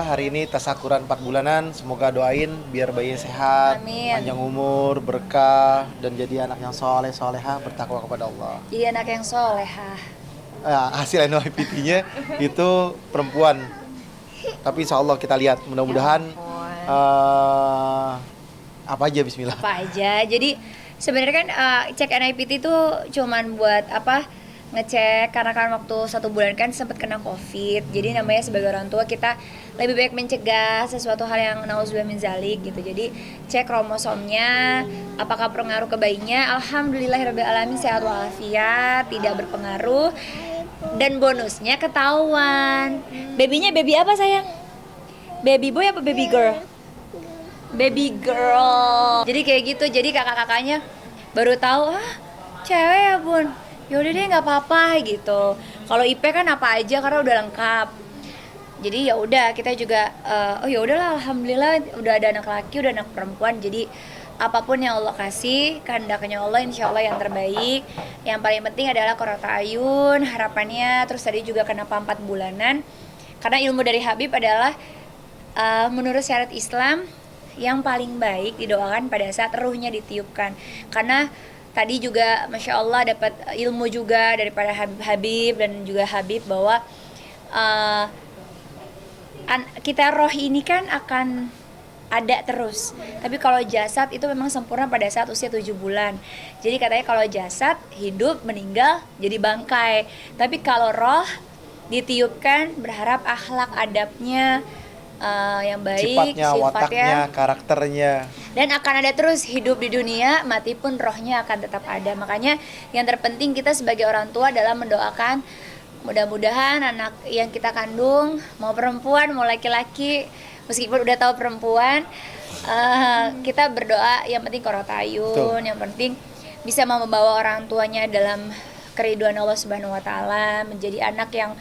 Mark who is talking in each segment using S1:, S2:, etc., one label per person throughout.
S1: alhamdulillah hari ini tasakuran 4 bulanan. Semoga doain biar bayinya sehat,
S2: Amin.
S1: panjang umur, berkah dan jadi anak yang soleh solehah bertakwa kepada Allah.
S2: Jadi anak yang solehah.
S1: Hasil NIPT-nya itu perempuan. Tapi insya Allah kita lihat, mudah-mudahan
S2: Ya ampun.
S1: apa aja Bismillah.
S2: Apa aja. Jadi sebenarnya kan cek NIPT itu cuman buat apa? Ngecek karena kan waktu 1 bulan kan sempat kena COVID. Jadi namanya sebagai orang tua kita lebih baik mencegah sesuatu hal yang nauzubillah min zalik gitu. Jadi cek kromosomnya apakah berpengaruh ke bayinya. Alhamdulillahirabbil alamin sehat walafiat, tidak berpengaruh. Dan bonusnya ketahuan. Babynya baby apa sayang? Baby boy apa baby girl? Baby girl. Jadi kayak gitu. Jadi kakak-kakaknya baru tahu, cewek ya bun. Yaudah deh nggak apa-apa gitu. Kalau IP kan apa aja karena udah lengkap. Jadi ya udah kita juga oh ya udahlah alhamdulillah udah ada anak laki udah anak perempuan. Jadi apapun yang Allah kasih kehendaknya Allah insya Allah yang terbaik. Yang paling penting adalah qurrata ayun harapannya. Terus tadi juga kenapa 4 bulanan karena ilmu dari Habib adalah menurut syariat Islam yang paling baik didoakan pada saat ruhnya ditiupkan. Karena tadi juga Masya Allah dapat ilmu juga daripada Habib dan juga Habib bahwa kita roh ini kan akan ada terus. Tapi kalau jasad itu memang sempurna pada saat usia 7 bulan. Jadi katanya kalau jasad hidup meninggal jadi bangkai. Tapi kalau roh ditiupkan berharap akhlak adabnya yang baik,
S1: Sifatnya, wataknya, karakternya.
S2: dan akan ada terus hidup di dunia, mati pun rohnya akan tetap ada. Makanya yang terpenting kita sebagai orang tua adalah mendoakan mudah-mudahan anak yang kita kandung, mau perempuan mau laki-laki, meskipun udah tahu perempuan, kita berdoa yang penting qurrata ayun, yang penting bisa membawa orang tuanya dalam keriduan Allah Subhanahu wa taala, menjadi anak yang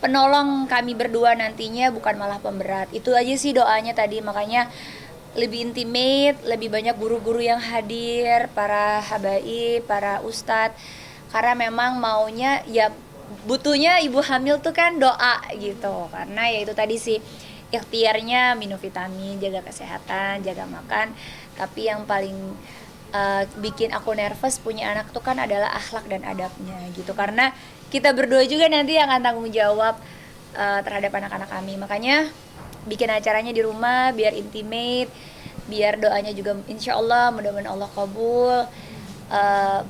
S2: penolong kami berdua nantinya, bukan malah pemberat. Itu aja sih doanya tadi. Makanya lebih intimate, lebih banyak guru-guru yang hadir, para habaib, para ustadz. Karena memang maunya ya butuhnya ibu hamil tuh kan doa gitu. Karena ya itu tadi sih ikhtiarnya minum vitamin, jaga kesehatan, jaga makan. Tapi yang paling bikin aku nervous punya anak tuh kan adalah akhlak dan adabnya gitu. Karena kita berdua juga nanti yang akan tanggung jawab terhadap anak-anak kami. Makanya bikin acaranya di rumah biar intimate, biar doanya juga insya Allah mudah-mudahan Allah kabul.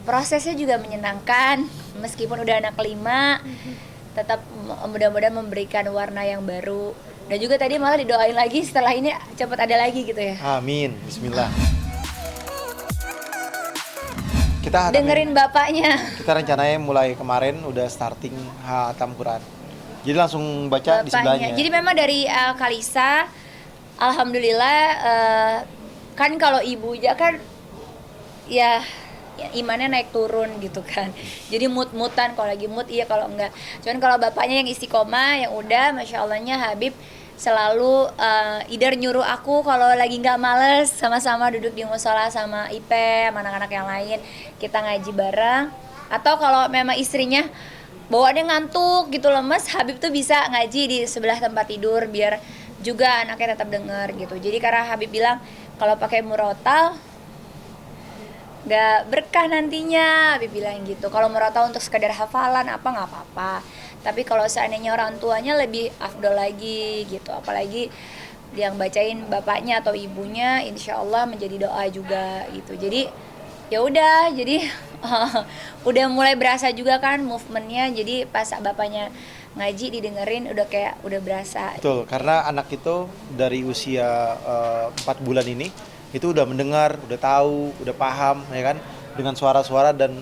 S2: Prosesnya juga menyenangkan meskipun udah anak kelima, tetap mudah-mudahan memberikan warna yang baru. Dan juga tadi malah didoain lagi setelah ini cepat ada lagi gitu ya.
S1: Amin. Bismillah. Kita
S2: Dengerin bapaknya.
S1: Kita rencananya mulai kemarin udah starting hatam Quran. Jadi langsung baca
S2: Bapaknya.
S1: di sebelahnya.
S2: Jadi memang dari Kalisa, alhamdulillah kan kalau ibu aja kan ya imannya naik turun gitu kan. Jadi mood-moodan, kalau lagi mood iya, kalau enggak. Cuman kalau bapaknya yang istiqomah yang udah Masya Allahnya Habib selalu either nyuruh aku kalau lagi nggak males sama-sama duduk di musola sama Ipe sama anak-anak yang lain kita ngaji bareng, atau kalau memang istrinya bawa dia ngantuk gitu lemes, Habib tuh bisa ngaji di sebelah tempat tidur biar juga anaknya tetap dengar gitu. Jadi karena Habib bilang kalau pakai murotal nggak berkah nantinya, Habib bilang gitu. Kalau murotal untuk sekadar hafalan apa nggak apa-apa, tapi kalau seandainya orang tuanya lebih afdol lagi gitu, apalagi yang bacain bapaknya atau ibunya, insya Allah menjadi doa juga gitu. Jadi ya udah, jadi udah mulai berasa juga kan movementnya. Jadi pas bapaknya ngaji didengerin udah kayak udah berasa.
S1: Betul, karena anak itu dari usia 4 bulan ini itu udah mendengar, udah tahu, udah paham ya kan, dengan suara-suara dan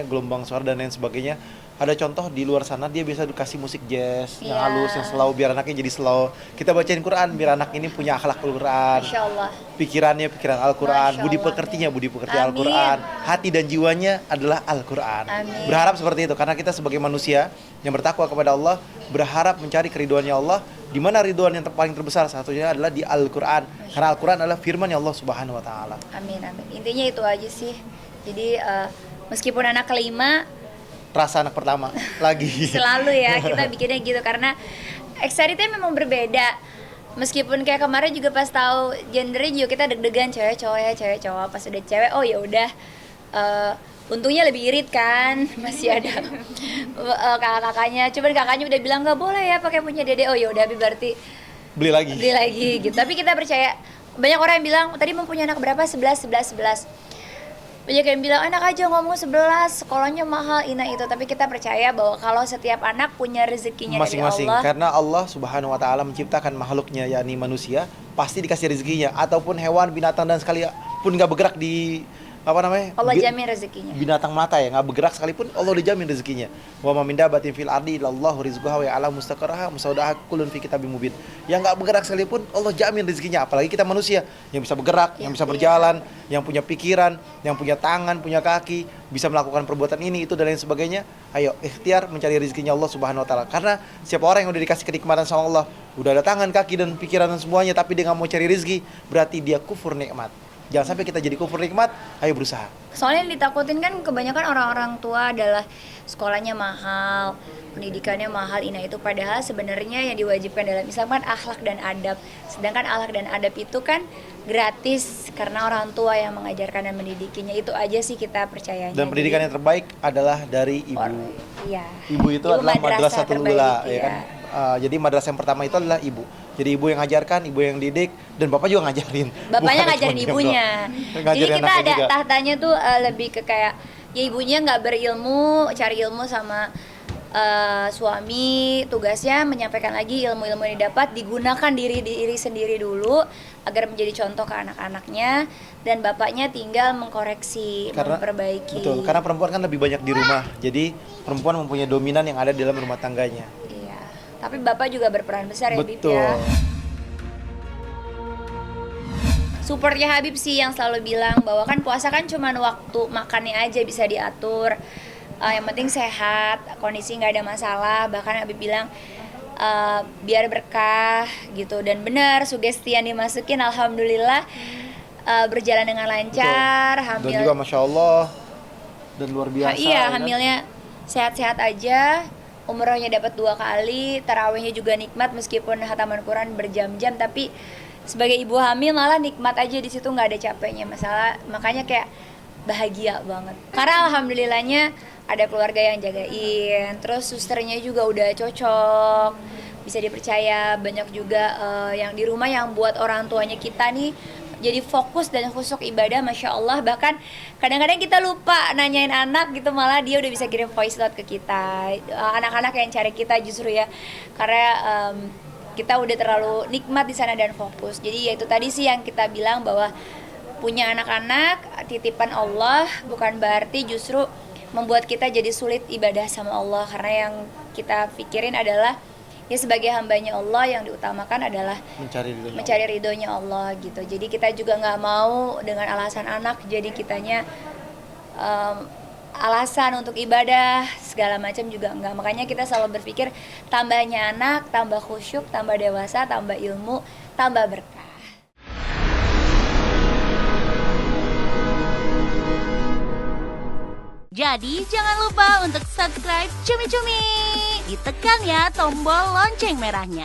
S1: gelombang suara dan lain sebagainya. Ada contoh di luar sana dia bisa dikasih musik jazz yang halus, yang slow, biar anaknya jadi slow. Kita bacain Quran biar anak ini punya akhlak Al-Quran.
S2: Insya Allah.
S1: Pikirannya pikiran Al-Quran, budi pekertinya budi pekerti
S2: Amin.
S1: Al-Quran, hati dan jiwanya adalah Al-Quran.
S2: Amin.
S1: Berharap seperti itu karena kita sebagai manusia yang bertakwa kepada Allah berharap mencari keridhoannya Allah, di mana ridhoan yang paling terbesar satunya adalah di Al-Quran. Karena Al-Quran adalah firman-Nya Allah Subhanahu wa taala.
S2: Amin amin. Intinya itu aja sih. Jadi meskipun anak kelima
S1: Rasa anak pertama lagi.
S2: selalu ya kita bikinnya gitu, karena excitednya memang berbeda. Meskipun kayak kemarin juga pas tahu gendernya juga kita deg-degan cewek cowok ya, cewek cowok. Pas udah cewek, oh ya udah. Untungnya lebih irit kan, masih ada kakak-kakaknya. Cuman kakaknya udah bilang nggak boleh ya pakai punya dede. Oh ya udah, berarti
S1: Beli lagi
S2: gitu. Tapi kita percaya. Banyak orang yang bilang tadi mempunyai anak berapa? 11. Banyak yang bilang anak aja ngomong 11, sekolahnya mahal itu. Tapi kita percaya bahwa kalau setiap anak punya rezekinya
S1: masing-masing,
S2: dari Allah.
S1: karena Allah Subhanahu wa taala menciptakan makhluknya yakni manusia pasti dikasih rezekinya, ataupun hewan, binatang dan sekali pun nggak bergerak di
S2: Allah jamin rezekinya.
S1: binatang melata ya, nggak bergerak sekalipun Allah udah jamin rezekinya. Wa ma min dabatin fil ardi illallahu rizquha wa ya'lamu mustaqarraha musaudaha kullun fi kitabim mubin. Yang nggak bergerak sekalipun Allah jamin rezekinya, apalagi kita manusia yang bisa bergerak, yang bisa berjalan, yang punya pikiran, yang punya tangan, punya kaki, bisa melakukan perbuatan ini itu dan lain sebagainya. Ayo ikhtiar mencari rezekinya Allah Subhanahu wa taala. Karena siapa orang yang udah dikasih kenikmatan sama Allah, udah ada tangan, kaki dan pikiran dan semuanya, tapi dia nggak mau cari rezeki, berarti dia kufur nikmat. Jangan sampai kita jadi kufur nikmat, ayo berusaha.
S2: Soalnya yang ditakutin kan kebanyakan orang-orang tua adalah sekolahnya mahal, pendidikannya mahal, itu padahal sebenarnya yang diwajibkan dalam Islam kan akhlak dan adab. Sedangkan akhlak dan adab itu kan gratis karena orang tua yang mengajarkan dan mendidikinya. Itu aja sih kita percayanya.
S1: Dan pendidikan yang terbaik adalah dari ibu.
S2: Iya.
S1: Ibu itu adalah madrasatul ula, ya kan?
S2: Iya.
S1: Jadi madrasah yang pertama itu adalah ibu. Jadi ibu yang ngajarkan, ibu yang didik, dan bapak juga ngajarin.
S2: Bapaknya ngajarin ibunya. Jadi kita ada
S1: juga.
S2: tahtanya tuh lebih ke kayak ya ibunya nggak berilmu, cari ilmu sama suami, tugasnya menyampaikan lagi ilmu-ilmu yang didapat, digunakan diri sendiri dulu agar menjadi contoh ke anak-anaknya, dan bapaknya tinggal mengkoreksi, memperbaiki.
S1: Betul, karena perempuan kan lebih banyak di rumah, jadi perempuan mempunyai dominan yang ada di dalam rumah tangganya.
S2: Iya, tapi bapak juga berperan besar ya, Bib
S1: Betul.
S2: ya. Supportnya Habib sih yang selalu bilang bahwa kan puasa kan cuma waktu makannya aja bisa diatur. Yang penting sehat, kondisi nggak ada masalah. Bahkan Habib bilang biar berkah gitu. Dan benar, sugesti yang dimasukin alhamdulillah berjalan dengan lancar. Hamil,
S1: dan juga masya Allah dan luar biasa.
S2: Iya, hamilnya sehat-sehat aja. Umrohnya dapat 2 kali, tarawihnya juga nikmat meskipun hataman Quran berjam-jam, tapi sebagai ibu hamil malah nikmat aja di situ, nggak ada capeknya makanya kayak bahagia banget karena alhamdulillahnya ada keluarga yang jagain, terus susternya juga udah cocok, bisa dipercaya. Banyak juga yang di rumah yang buat orang tuanya kita nih jadi fokus dan khusyuk ibadah, masya Allah. Bahkan kadang-kadang kita lupa nanyain anak gitu, malah dia udah bisa kirim voice note ke kita. Anak-anak yang cari kita justru ya, karena kita udah terlalu nikmat di sana dan fokus. Jadi ya itu tadi sih yang kita bilang bahwa punya anak-anak titipan Allah bukan berarti justru membuat kita jadi sulit ibadah sama Allah, karena yang kita pikirin adalah ya sebagai hambanya Allah yang diutamakan adalah mencari ridhonya Allah gitu. Jadi kita juga nggak mau dengan alasan anak jadi kitanya alasan untuk ibadah segala macam juga enggak. Makanya kita selalu berpikir tambahnya anak, tambah khusyuk, tambah dewasa, tambah ilmu, tambah berkah.
S3: Jadi jangan lupa untuk subscribe Cumi Cumi. Ditekan ya tombol lonceng merahnya.